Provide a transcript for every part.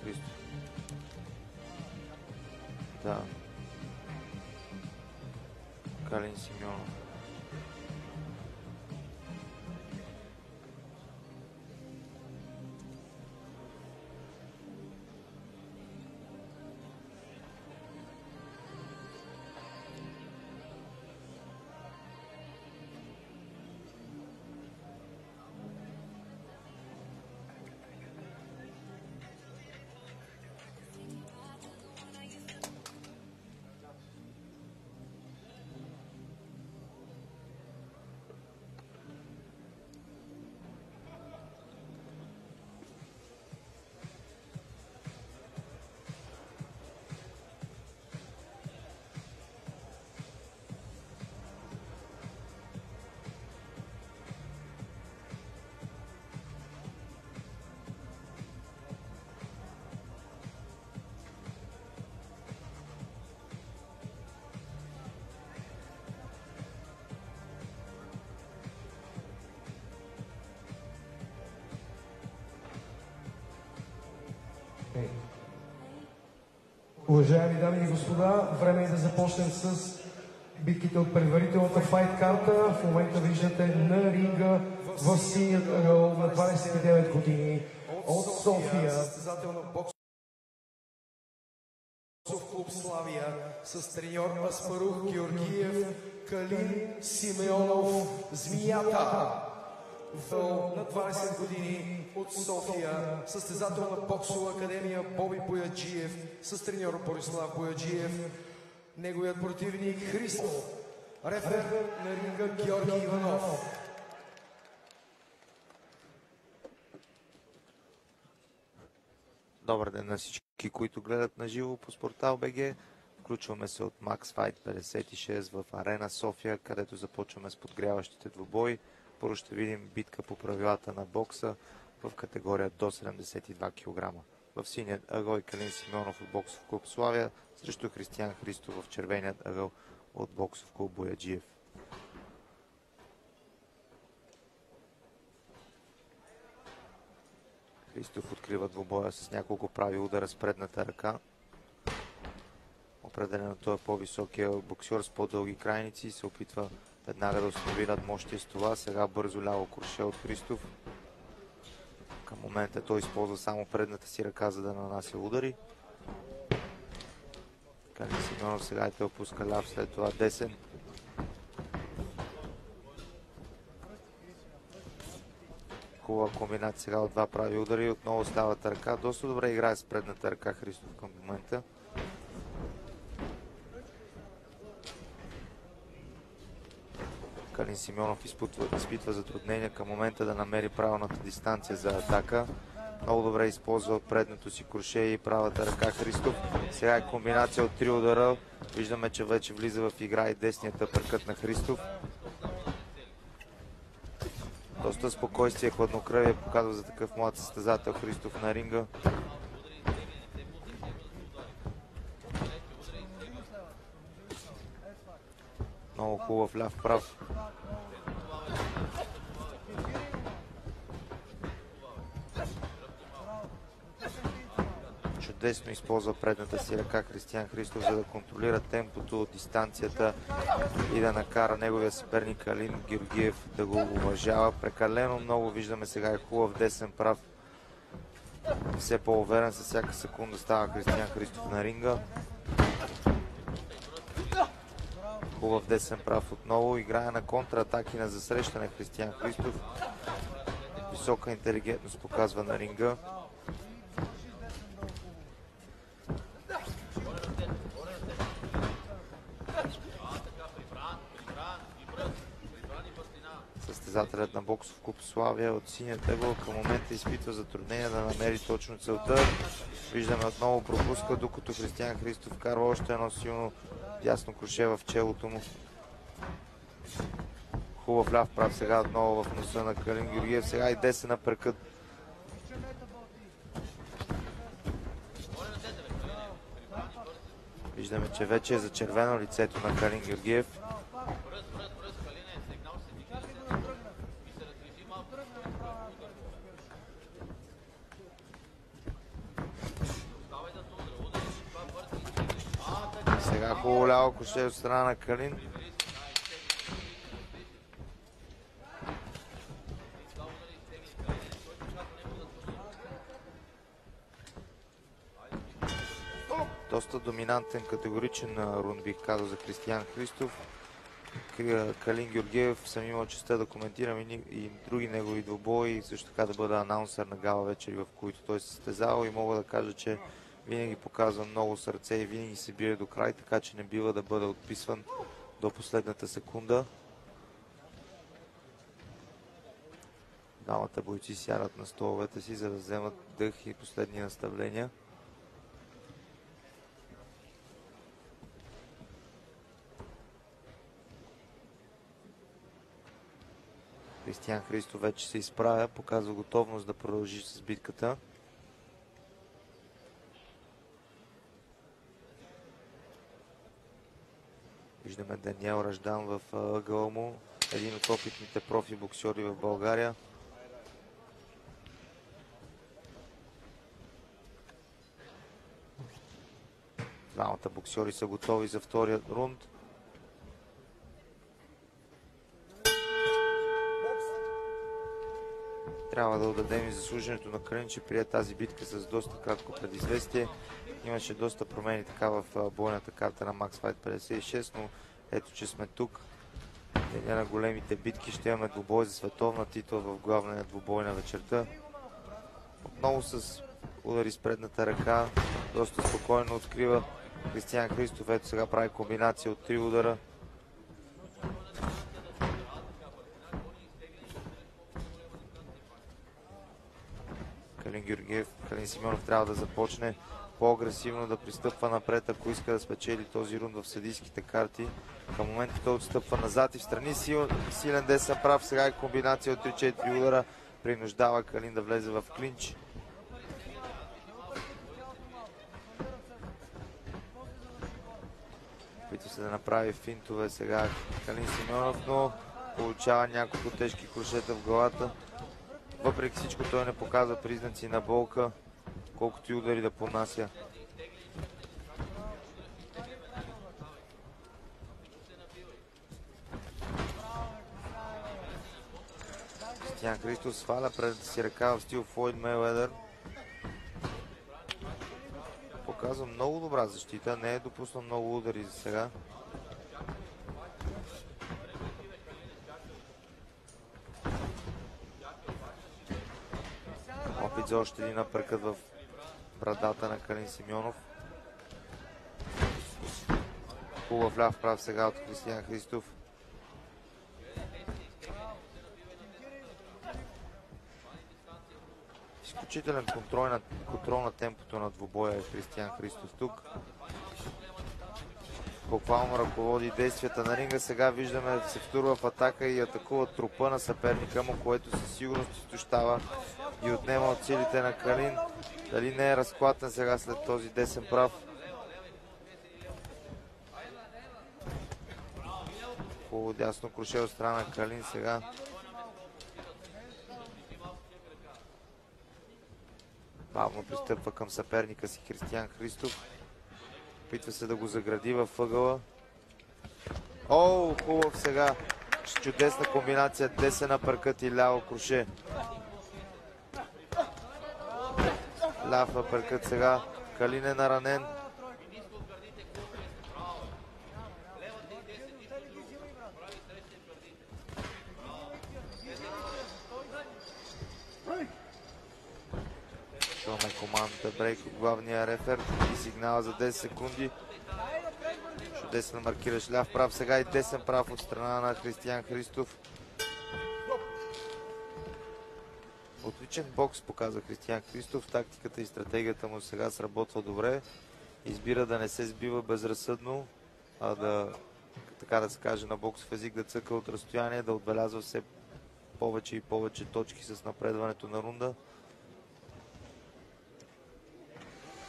Христов. Да. Калин Симеонов. Уважаеми дами и господа, време е да започнем с битките от предварителната файт карта. В момента виждате на ринга в синият ъгъл на 29 години от София, състезател на боксов клуб Славия, с треньор Аспарух Георгиев, Калин Симеонов, Змията. На 20 години от София, състезател на боксова академия Боби Бояджиев, с треньор Борислав Бояджиев, неговият противник Христо, рефер на ринга Георги Иванов. Добър ден на всички, които гледат на живо по Спортал БГ. Включваме се от Max Fight 56 в Арена София, където започваме с подгряващите двубои. Първо ще видим битка по правилата на бокса в категория до 72 кг. В синият ъгъл е Калин Симеонов от боксов клуб Славия срещу Християн Христов в червеният ъгъл от боксов клуб Бояджиев. Христов открива двубоя с няколко прави удара с предната ръка. Определено той е по-високия боксер с по-дълги крайници и се опитва веднага да установи надмощие с това. Сега бързо ляво круше от Христов. Към момента той използва само предната си ръка, за да нанася удари. Калин Симеонов сега те опуска ляв, след това десен. Хубава комбинация сега от два прави удари. Отново с лявата ръка. Доста добре играе с предната ръка Христов към момента. Калин Симеонов изпитва затруднения към момента да намери правилната дистанция за атака. Много добре използва предното си круше и правата ръка Христов. Сега е комбинация от три удара. Виждаме, че вече влиза в игра и десният апъркът на Христов. Доста спокойствие, хладнокръвие показва за такъв млад състезател Христов на ринга. Много хубав ляв прав. Чудесно използва предната си ръка Християн Христов, за да контролира темпото, дистанцията и да накара неговия съперник Калин Георгиев да го уважава. Прекалено много виждаме сега е хубав десен прав. Все по-уверен, със всяка секунда става Християн Христов на ринга. Хубав десен прав отново. Играе на контратаки на засрещане Християн Христов. Висока интелигентност показва на ринга. Състезателят на боксов клуб Славия от синият ъгъл към момента изпитва затруднение да намери точно целта. Виждаме отново пропуска, докато Християн Христов карва още едно силно дясно круше в челото му. Хубав ляв прав сега отново в носа на Калин Георгиев. Сега и десен апъркът. Виждаме, че вече е зачервено лицето на Калин Георгиев. Сега хубаво ляво круше от страна на Калин. Доста доминантен, категоричен рунд, бих казал, за Кристиян Христов. Калин Георгиев съм имал честта да коментирам и други негови двубои, също така да бъда анаунсър на гала вечери, в които той се състезава, и мога да кажа, че винаги показва много сърце и винаги се бие до край, така че не бива да бъде отписван до последната секунда. Двамата бойци сядат на столовете си, за да вземат дъх и последни наставления. Кристиян Христов вече се изправя, показва готовност да продължи с битката. Виждаме Даниел Раждан в ъгъла му, един от опитните профи боксьори в България. Двамата боксьори са готови за втория рунд. Трябва да отдадем и заслуженето на Калин, че прие тази битка с доста кратко предизвестие. Имаше доста промени така в бойната карта на Max Fight 56, но ето, че сме тук. Деня на големите битки ще имаме двубой за световна титла в главния двубой на вечерта. Отново с удари с предната ръка, доста спокойно открива Кристиян Христов. Ето сега прави комбинация от 3 удара. Калин Георгиев, Калин Симеонов трябва да започне по-агресивно да пристъпва напред, ако иска да спечели този рунд в съдийските карти. Към момента той отстъпва назад и в страни. Силен десен прав. Сега е комбинация от 3-4 удара. Принуждава Калин да влезе в клинч. Опитва се да направи финтове сега Калин Симеонов, но получава няколко тежки крушета в главата. Въпреки всичко той не показва признаци на болка, колкото и удари да понася. Кристиян Христов сваля пред си ръка в стил Флойд Мейуедър. Показва много добра защита, не е допуснал много удари за сега. Опит за още един апъркът в брадата на Калин Симеонов. Хубав ляв прав сега от Кристиян Христов. Изключителен контрол на темпото на двубоя е Кристиян Христов тук. Буквално ръководи действията на ринга. Сега виждаме се втурва в атака и атакува трупа на съперника му, което със сигурност изтощава и отнема от силите на Калин. Дали не е разклатен сега след този десен прав? Хубаво дясно круше от страна на Калин сега. Бавно пристъпва към съперника си Кристиян Христов. Опитва се да го загради във ъгъла. О, хубав сега. Чудесна комбинация. Десен апъркът и ляво круше. Ляв апъркът сега. Калин е наранен. Чуваме командата брейк от главния рефер и сигнала за 10 секунди. Чудесен маркираш ляв прав. Сега и десен прав от страна на Кристиян Христов. Отличен бокс показва Кристиян Христов. Тактиката и стратегията му сега сработва добре. Избира да не се сбива безразсъдно, а да, така да се каже на боксов език, да цъка от разстояние, да отбелязва все повече и повече точки с напредването на рунда.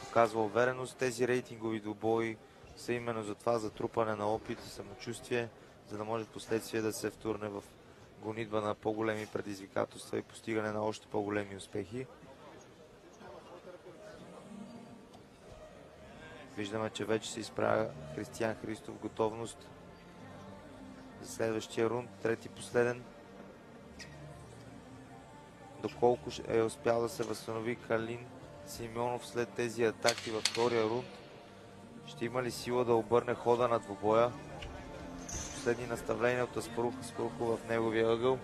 Показва увереност. Тези рейтингови двубои са именно за това, за трупане на опит и самочувствие, за да може в последствие да се втурне в гонитба на по-големи предизвикателства и постигане на още по-големи успехи. Виждаме, че вече се изправя Кристиян Христов в готовност за следващия рунд, трети последен. Доколко е успял да се възстанови Калин Симеонов след тези атаки във втория рунд? Ще има ли сила да обърне хода на двубоя? Последни наставления от Аспарух в неговия ъгъл.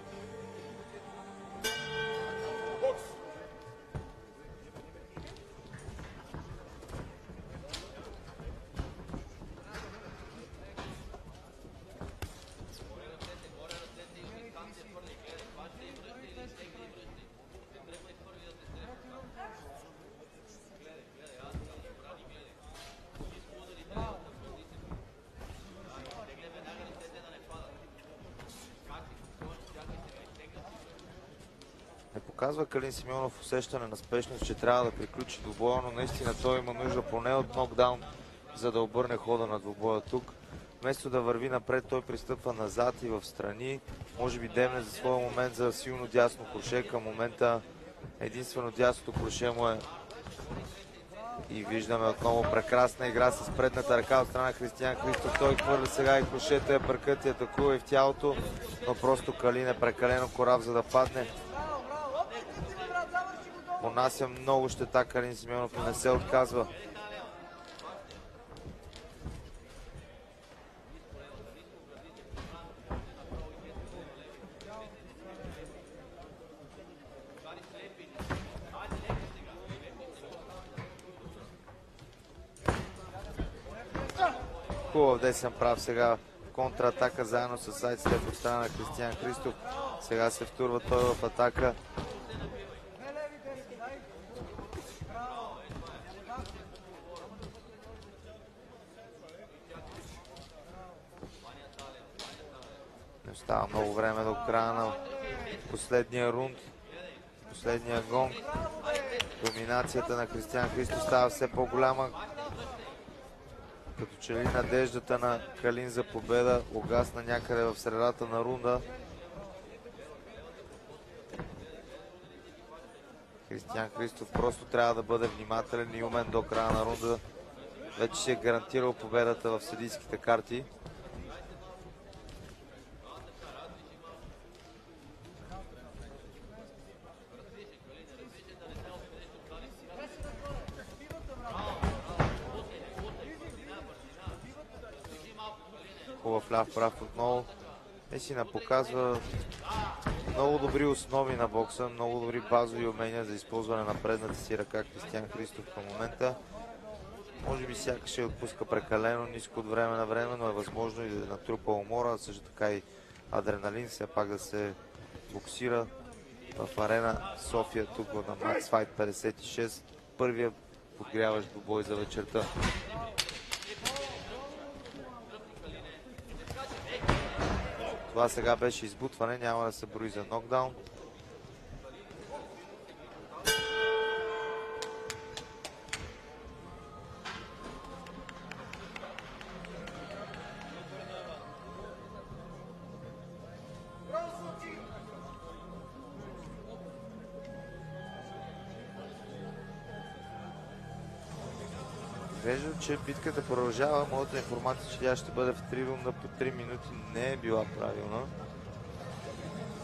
Показва Калин Симеонов усещане на спешност, че трябва да приключи двубоя, но наистина той има нужда поне от нокдаун, за да обърне хода на двубоя тук. Вместо да върви напред, той пристъпва назад и в страни. Може би демне за своя момент за силно дясно круше. Към момента единствено дясното круше му е. И виждаме отново прекрасна игра с предната ръка от страна Кристиян Христов. Той хвърля сега и крушета, я бъркат и атакува и в тялото, но просто Калин е прекалено корав, за да падне. Понася много щета Калин Симеонов, но не се отказва. Хубав десен прав сега. Контратака заедно с сайдстеп от страна на Кристиян Христов. Сега се втурва той в атака. Не остава много време до края на последния рунд. Последния гонг. Доминацията на Кристиян Христов става все по-голяма. Като че ли надеждата на Калин за победа угасна някъде в средата на рунда. Кристиян Христов просто трябва да бъде внимателен и умен до края на рунда. Вече си е гарантирал победата в съдийските карти. Хубав ляв прав отново. Наистина показва много добри основи на бокса, много добри базови умения за използване на предната си ръка Кристиян Христов към момента. Може би сякаш ще отпуска прекалено ниско от време на време, но е възможно и да натрупа умора, също така и адреналин, все пак да се боксира в арена София, тук на Max Fight 56. Първия подгряващ двубой за вечерта. Това сега беше избутване, няма да се брои за нокдаун. Виждам, че битката продължава. Моята информация, че тя ще бъде в 3 рунда по 3 минути, не е била правилна.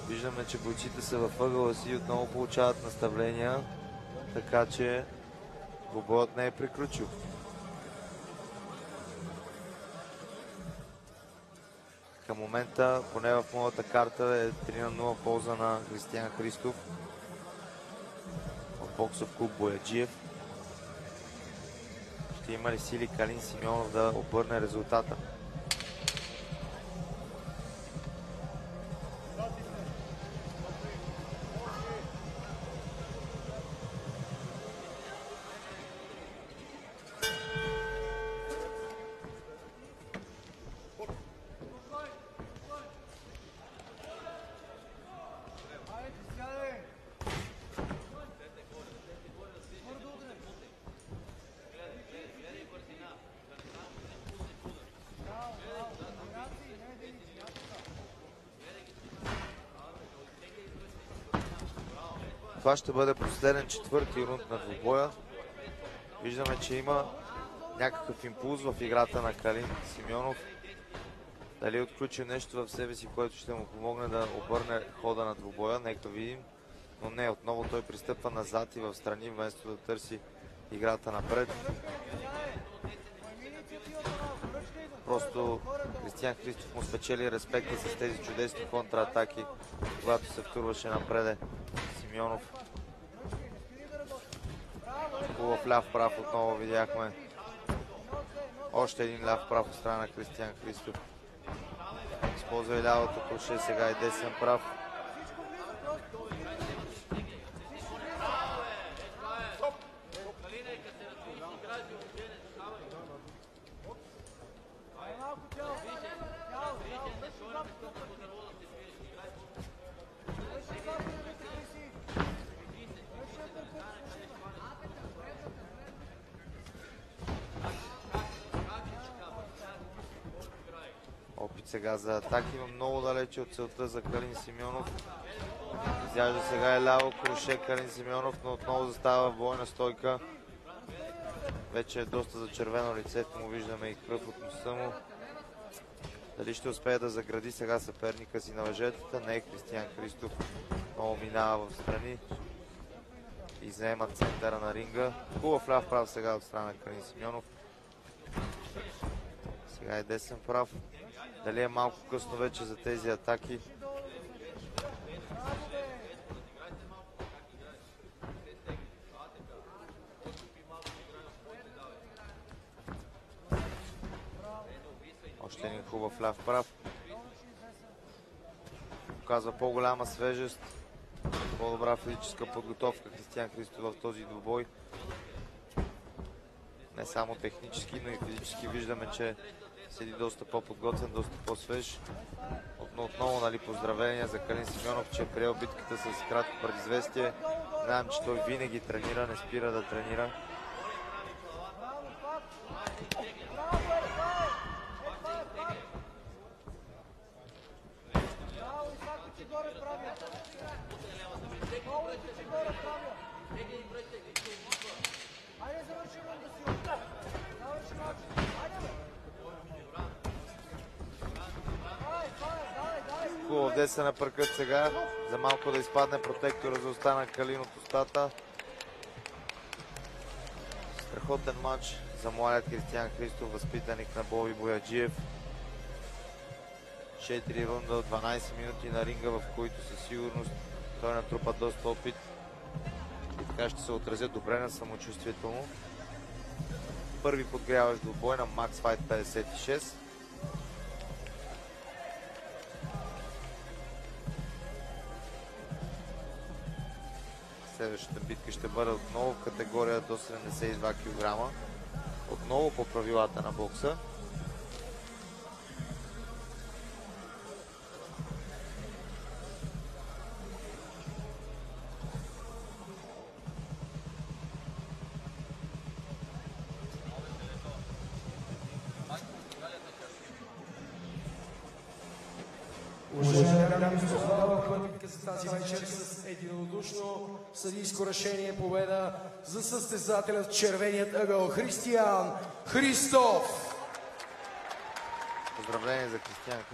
Виждаме, че бойците са във ъгъла си и отново получават наставления, така че двубоят не е приключил. Към момента, поне в моята карта, е 3-0 в полза на Кристиян Христов в боксов клуб Бояджиев. Ще има ли сили Калин Симеонов да обърне резултата? Това ще бъде последен четвърти рунд на двубоя. Виждаме, че има някакъв импулс в играта на Калин Симеонов. Дали отключи нещо в себе си, което ще му помогне да обърне хода на двубоя, нека видим. Но не, отново той пристъпва назад и в страни, вместо да търси играта напред. Просто Кристиян Христов му спечели респекта с тези чудесни контратаки, когато се втурваше напреде Симеонов. Хубав ляв прав отново видяхме. Още един ляв прав от страна на Кристиян Христов. Използва и лявото круше, сега и десен прав. Опит сега за атаки, но много далече от целта за Калин Симеонов. Изяжда сега и ляво круше Калин Симеонов, но отново застава в бойна стойка. Вече е доста зачервено лицето му, виждаме и кръв от носа му. Дали ще успее да загради сега съперника си на въжетата? Не, Кристиян Христов много минава в страни и заема центъра на ринга. Хубав ляв прав сега от страна на Калин Симеонов. Сега е десен прав. Дали е малко късно вече за тези атаки? Още един хубав ляв прав. Показва по-голяма свежест, по-добра физическа подготовка Кристиян Христов в този двубой. Не само технически, но и физически виждаме, че седи доста по-подготвен, доста по-свеж. Отново, нали, поздравления за Калин Симеонов, че е приел битката с кратко предизвестие. Знаем, че той винаги тренира, не спира да тренира. Хубав десен апъркът сега, за малко да изпадне протектора, за остана Калин от устата. Страхотен матч за младият Кристиян Христов, възпитаник на Боби Бояджиев. 4 рунда от 12 минути на ринга, в които със сигурност той натрупа доста опит и така ще се отразят добре на самочувствието му. Първи подгряващ двубой на Max Fight 56. Следващата битка ще бъде отново в категория до 72 кг. Отново по правилата на бокса. Уважаеми дами и господа, пътника за тази вечер с единодушно съдийско решение победа за състезателя в червеният ъгъл Кристиян Христов. Поздравление за Кристиян Христов.